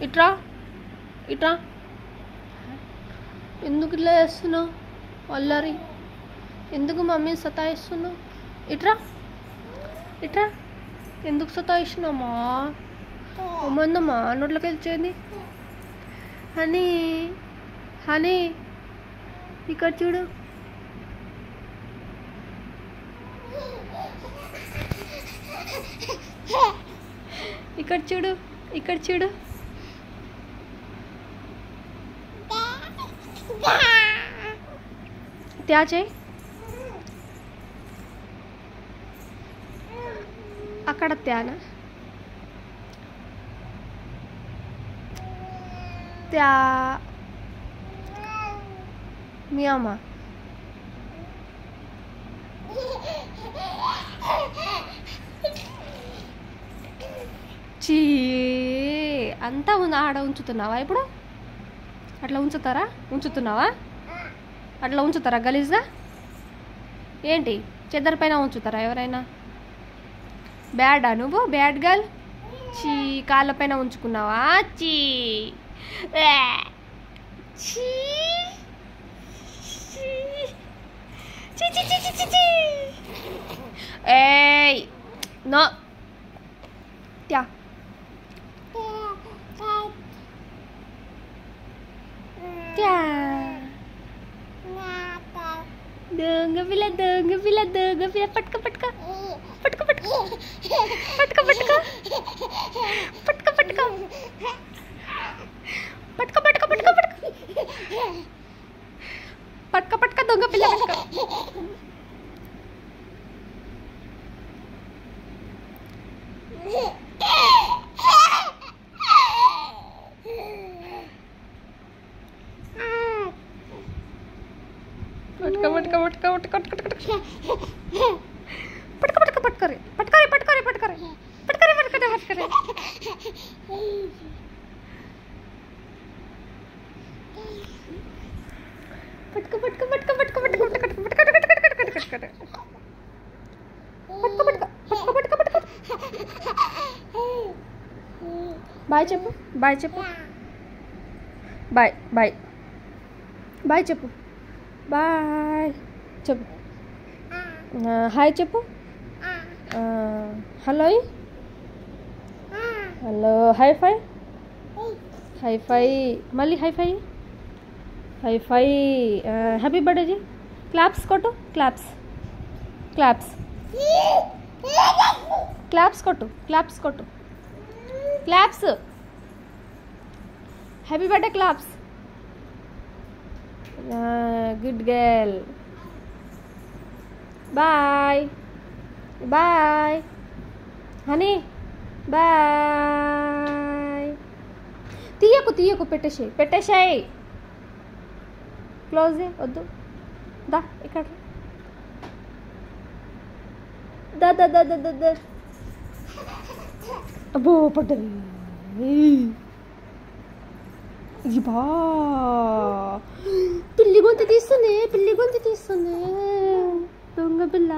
ఇట్రా ఇట్రా. ఎందుకు ఇట్లా చేస్తున్నావు అల్లరి? ఎందుకు మమ్మీని సతాయిస్తున్నావు? ఇట్రా ఇట్రా. ఎందుకు సతాయిస్తున్నామా? అమ్మందమ్మా నోట్లోకి వెళ్ళింది. హనీ హనీ ఇక్కడ చూడు. ఇక్కడ చూడు, ఇక్కడ చూడు. त्या చేయి. అక్కడ త్యానా त्या మీ అమ్మ చీ అంతా ఆడ ఉంచుతున్నావా ఇప్పుడు? అట్లా ఉంచుతున్నావా? అట్లా ఉంచుతారా గలీజ్గా? ఏంటి చెద్దరి పైన ఉంచుతారా ఎవరైనా? బ్యాడా నువ్వు? Bad girl. చీ కాళ్ళ పైన ఉంచుకున్నావా? చీ చీ ఏయ్ నో త్యా. దొంగ పిల్ల పట్టుకో పట్టుకో పట్టుకో పట్టుకో పట్టుకో పట్టుకో పట్టుకో పట్టుకో పట్టుకో పట్టుకో పట్టుకో పట్టుకో పట్టుకో పట్టుకో దొంగ పిల్ల పట్టుకో. పట్టుకో పట్టుకో పట్టుకో పట్టుకో పట్టుకో పట్టుకో పట్టుకోరే పట్టుకోరే పట్టుకోరే పట్టుకోరే పట్టుకోరే పట్టుకోరే పట్టుకోరే. పట్టుకో పట్టుకో పట్టుకో పట్టుకో పట్టుకో పట్టుకో పట్టుకో పట్టుకో. బాయ్ చెప్పు, బాయ్ చెప్పు, బాయ్ బాయ్ బాయ్ చెప్పు, బాయ్ చెప్పు, హాయ్ చెప్పు, hello hello, high five, high five, మళ్ళీ high five, high five, happy birthday జీ. క్లాప్స్ కొట్టు, క్లాప్స్ క్లాప్స్ క్లాప్స్ కొట్టు, క్లాప్స్ కొట్టు, claps. Happy birthday claps. Good girl. Bye bye honey, bye. తీయకు తీయకు, పెట్టేసాయి పెట్టేసాయి. క్లోజ్ వద్దు. దా ఇక్కడ దా దా దా దా దా. అబ్బో పడ్డది. బా పిల్లి గొంతు తీస్తుంది, పిల్లి గొంతు తీస్తుంది దొంగ పిల్ల.